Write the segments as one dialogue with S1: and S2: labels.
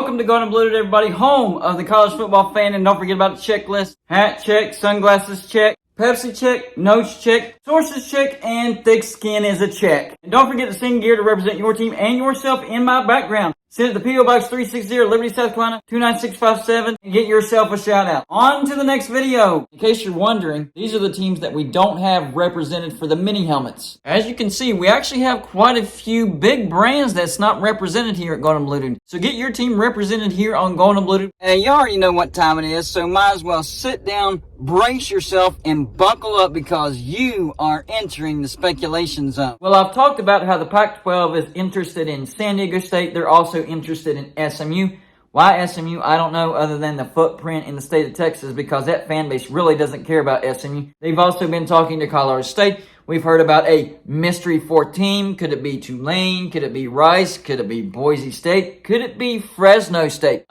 S1: Welcome to Golden Blue, everybody, home of the college football fan. And don't forget about the checklist. Hat check, sunglasses check, Pepsi check, notes check, sources check, and thick skin is a check. And don't forget to sing gear to represent your team and yourself in my background. Send it to P.O. Box 360, Liberty, South Carolina, 29657, and get yourself a shout out. On to the next video. In case you're wondering, these are the teams that we don't have represented for the mini helmets. As you can see, we actually have quite a few big brands that's not represented here at Golden Blue. So get your team represented here on Golden Blue. And you already know what time it is, so might as well sit down, brace yourself, and buckle up because you are entering the speculation zone. Well, I've talked about how the Pac-12 is interested in San Diego State. They're also interested in SMU. Why SMU? I don't know, other than the footprint in the state of Texas, because that fan base really doesn't care about SMU. They've also been talking to Colorado State. We've heard about a mystery fourth team. Could it be Tulane? Could it be Rice? Could it be Boise State? Could it be Fresno State?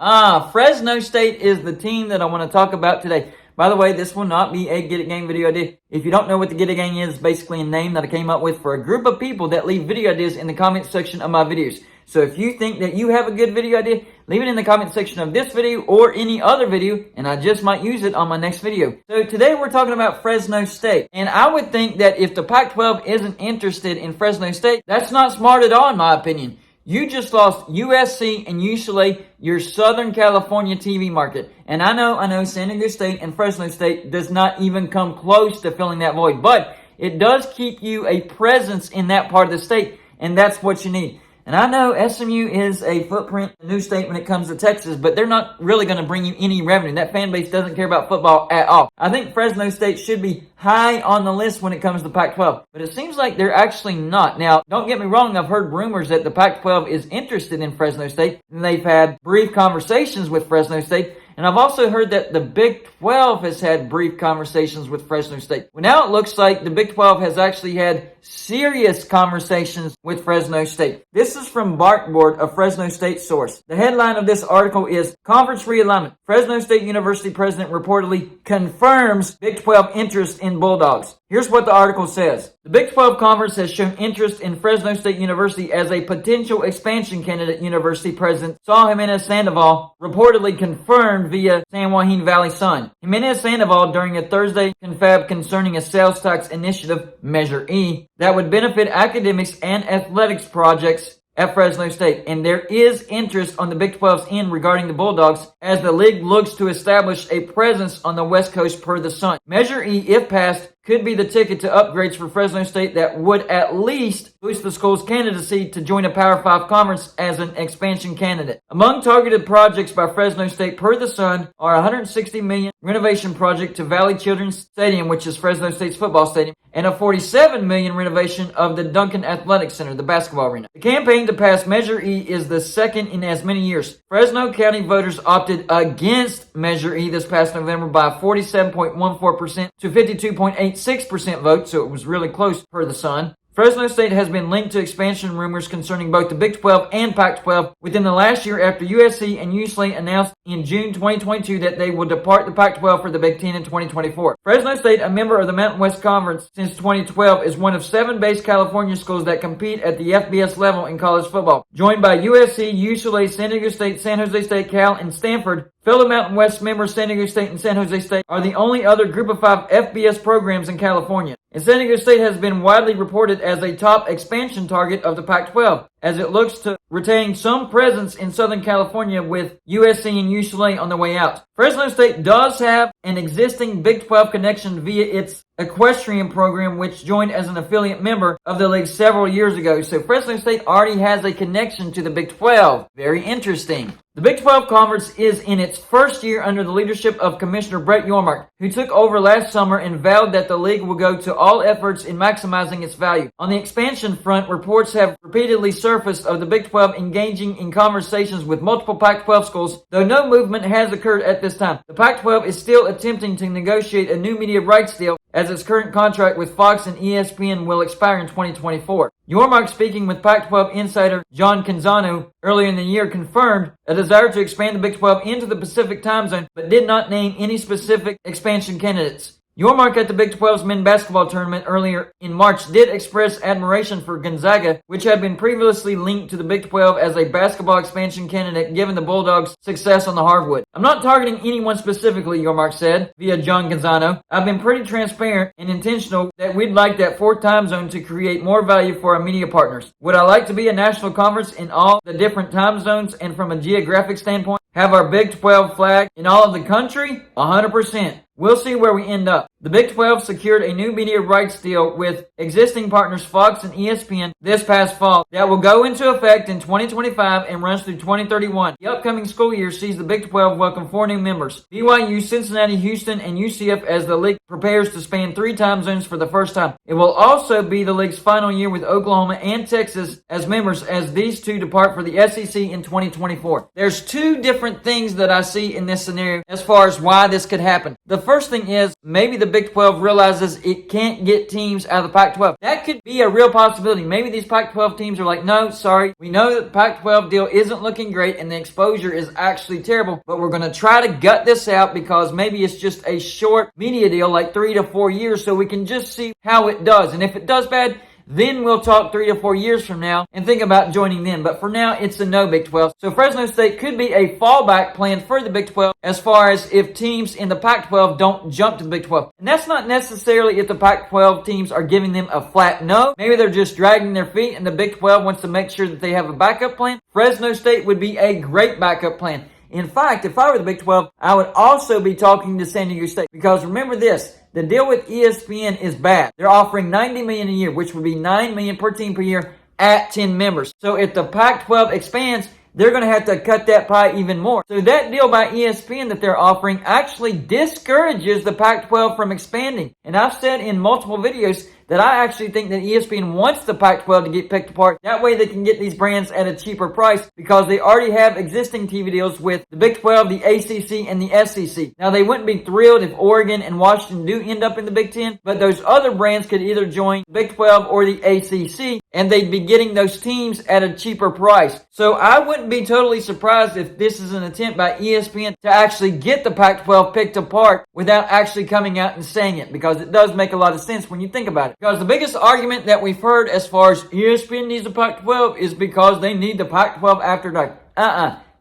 S1: Fresno State is the team that I want to talk about today. By the way, this will not be a Get It Gang video idea. If you don't know what the Get It Gang is, it's basically a name that I came up with for a group of people that leave video ideas in the comment section of my videos. So if you think that you have a good video idea, leave it in the comment section of this video or any other video, and I just might use it on my next video. So today we're talking about Fresno State. And I would think that if the Pac-12 isn't interested in Fresno State, that's not smart at all in my opinion. You just lost USC and UCLA, your Southern California TV market. And I know San Diego State and Fresno State does not even come close to filling that void. But it does keep you a presence in that part of the state, and that's what you need. And I know SMU is a footprint new state when it comes to Texas, but they're not really going to bring you any revenue. That fan base doesn't care about football at all. I think Fresno State should be high on the list when it comes to Pac-12, but it seems like they're actually not. Now, don't get me wrong, I've heard rumors that the Pac-12 is interested in Fresno State, and they've had brief conversations with Fresno State. And I've also heard that the Big 12 has had brief conversations with Fresno State. Well, now it looks like the Big 12 has actually had serious conversations with Fresno State. This is from Barkboard, a Fresno State source. The headline of this article is Conference Realignment. Fresno State University president reportedly confirms Big 12 interest in Bulldogs. Here's what the article says. The Big 12 Conference has shown interest in Fresno State University as a potential expansion candidate, University President Saul Jimenez Sandoval reportedly confirmed via San Joaquin Valley Sun. Jimenez Sandoval, during a Thursday confab concerning a sales tax initiative, Measure E, that would benefit academics and athletics projects at Fresno State. And there is interest on the Big 12's end regarding the Bulldogs as the league looks to establish a presence on the West Coast per the Sun. Measure E, if passed, could be the ticket to upgrades for Fresno State that would at least boost the school's candidacy to join a Power 5 conference as an expansion candidate. Among targeted projects by Fresno State per the Sun are a $160 million renovation project to Valley Children's Stadium, which is Fresno State's football stadium, and a $47 million renovation of the Duncan Athletic Center, the basketball arena. The campaign to pass Measure E is the second in as many years. Fresno County voters opted against Measure E this past November by 47.14% to 52.86% vote, so it was really close per the Sun. Fresno State has been linked to expansion rumors concerning both the Big 12 and Pac-12 within the last year after USC and UCLA announced in June 2022 that they will depart the Pac-12 for the Big 10 in 2024. Fresno State, a member of the Mountain West Conference since 2012, is one of 7 base California schools that compete at the FBS level in college football. Joined by USC, UCLA, San Diego State, San Jose State, Cal, and Stanford, fellow Mountain West members San Diego State and San Jose State are the only other group of 5 FBS programs in California. And San Diego State has been widely reported as a top expansion target of the Pac-12, as it looks to retain some presence in Southern California with USC and UCLA on the way out. Fresno State does have an existing Big 12 connection via its equestrian program, which joined as an affiliate member of the league several years ago. So Fresno State already has a connection to the Big 12. Very interesting. The Big 12 Conference is in its first year under the leadership of Commissioner Brett Yormark, who took over last summer and vowed that the league will go to all efforts in maximizing its value. On the expansion front, reports have repeatedly surfaced of the Big 12 engaging in conversations with multiple Pac-12 schools, though no movement has occurred at this time. The Pac-12 is still attempting to negotiate a new media rights deal, as its current contract with Fox and ESPN will expire in 2024. Yormark, speaking with Pac-12 insider John Canzano earlier in the year, confirmed a desire to expand the Big 12 into the Pacific time zone, but did not name any specific expansion candidates. Yormark at the Big 12's men's basketball tournament earlier in March did express admiration for Gonzaga, which had been previously linked to the Big 12 as a basketball expansion candidate given the Bulldogs' success on the hardwood. I'm not targeting anyone specifically, Yormark said, via John Gonzano. I've been pretty transparent and intentional that we'd like that fourth time zone to create more value for our media partners. Would I like to be a national conference in all the different time zones and from a geographic standpoint, have our Big 12 flag in all of the country? 100%. We'll see where we end up. The Big 12 secured a new media rights deal with existing partners Fox and ESPN this past fall that will go into effect in 2025 and runs through 2031. The upcoming school year sees the Big 12 welcome 4 new members: BYU, Cincinnati, Houston, and UCF as the league prepares to span 3 time zones for the first time. It will also be the league's final year with Oklahoma and Texas as members as these two depart for the SEC in 2024. There's 2 different things that I see in this scenario as far as why this could happen. The first thing is maybe the Big 12 realizes it can't get teams out of the Pac-12. That could be a real possibility. Maybe these Pac-12 teams are like, no, sorry. We know that the Pac-12 deal isn't looking great and the exposure is actually terrible, but we're going to try to gut this out because maybe it's just a short media deal, like 3 to 4 years, so we can just see how it does. And if it does bad, then we'll talk 3 to 4 years from now and think about joining them. But for now, it's a no Big 12. So Fresno State could be a fallback plan for the Big 12 as far as if teams in the Pac-12 don't jump to the Big 12. And that's not necessarily if the Pac-12 teams are giving them a flat no. Maybe they're just dragging their feet and the Big 12 wants to make sure that they have a backup plan. Fresno State would be a great backup plan. In fact, if I were the Big 12, I would also be talking to San Diego State because remember this, the deal with ESPN is bad. They're offering $90 million a year, which would be $9 million per team per year at 10 members. So if the Pac-12 expands, they're going to have to cut that pie even more. So that deal by ESPN that they're offering actually discourages the Pac-12 from expanding. And I've said in multiple videos that I actually think that ESPN wants the Pac-12 to get picked apart. That way they can get these brands at a cheaper price because they already have existing TV deals with the Big 12, the ACC, and the SEC. Now, they wouldn't be thrilled if Oregon and Washington do end up in the Big 10, but those other brands could either join the Big 12 or the ACC, and they'd be getting those teams at a cheaper price. So I wouldn't be totally surprised if this is an attempt by ESPN to actually get the Pac-12 picked apart without actually coming out and saying it, because it does make a lot of sense when you think about it. Because the biggest argument that we've heard as far as ESPN needs the Pac-12 is because they need the Pac-12 after dark.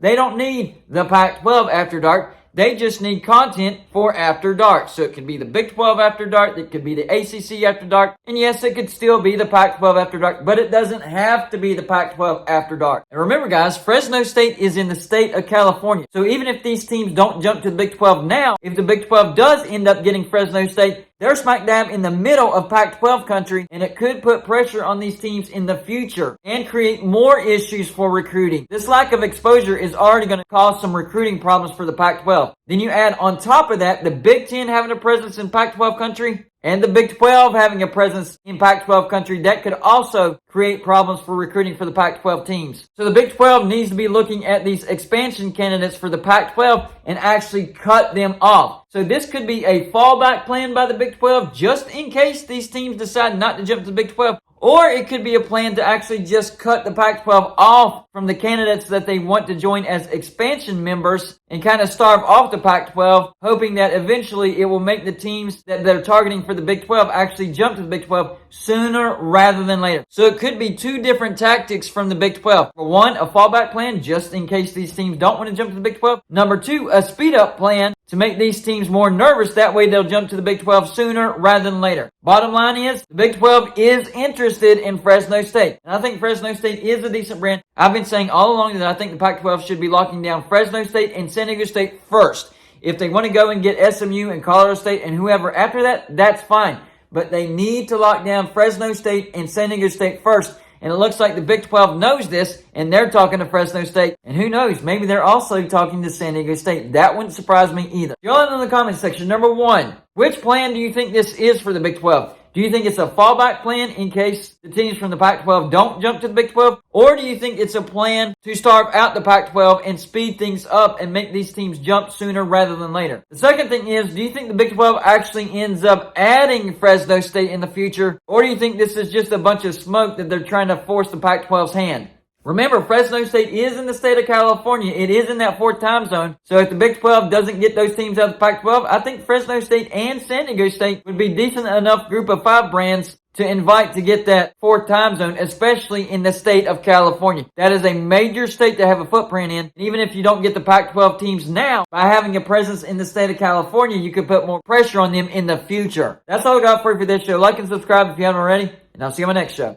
S1: They don't need the Pac-12 after dark. They just need content for after dark. So it could be the Big 12 after dark. It could be the ACC after dark. And yes, it could still be the Pac-12 after dark. But it doesn't have to be the Pac-12 after dark. And remember, guys, Fresno State is in the state of California. So even if these teams don't jump to the Big 12 now, if the Big 12 does end up getting Fresno State, they're smack dab in the middle of Pac-12 country, and it could put pressure on these teams in the future and create more issues for recruiting. This lack of exposure is already going to cause some recruiting problems for the Pac-12. Then you add on top of that the Big 10 having a presence in Pac-12 country and the Big 12 having a presence in Pac-12 country. That could also create problems for recruiting for the Pac-12 teams. So the Big 12 needs to be looking at these expansion candidates for the Pac-12 and actually cut them off. So this could be a fallback plan by the Big 12 just in case these teams decide not to jump to the Big 12. Or it could be a plan to actually just cut the Pac-12 off from the candidates that they want to join as expansion members and kind of starve off the Pac-12, hoping that eventually it will make the teams that they're targeting for the Big 12 actually jump to the Big 12 sooner rather than later. So it could be 2 different tactics from the Big 12. For one, a fallback plan just in case these teams don't want to jump to the Big 12. Number 2, a speed-up plan to make these teams more nervous. That way they'll jump to the Big 12 sooner rather than later. Bottom line is, the Big 12 is interested in Fresno State. And I think Fresno State is a decent brand. I've been saying all along that I think the Pac-12 should be locking down Fresno State and San Diego State first. If they want to go and get SMU and Colorado State and whoever after that, that's fine. But they need to lock down Fresno State and San Diego State first. And it looks like the Big 12 knows this, and they're talking to Fresno State. And who knows, maybe they're also talking to San Diego State. That wouldn't surprise me either. Join in the comment section. Number 1, which plan do you think this is for the Big 12? Do you think it's a fallback plan in case the teams from the Pac-12 don't jump to the Big 12? Or do you think it's a plan to starve out the Pac-12 and speed things up and make these teams jump sooner rather than later? The second thing is, do you think the Big 12 actually ends up adding Fresno State in the future? Or do you think this is just a bunch of smoke that they're trying to force the Pac-12's hand? Remember, Fresno State is in the state of California. It is in that 4th time zone. So if the Big 12 doesn't get those teams out of the Pac-12, I think Fresno State and San Diego State would be decent enough group of 5 brands to invite to get that 4th time zone, especially in the state of California. That is a major state to have a footprint in. And even if you don't get the Pac-12 teams now, by having a presence in the state of California, you could put more pressure on them in the future. That's all I got for you for this show. Like and subscribe if you haven't already, and I'll see you on my next show.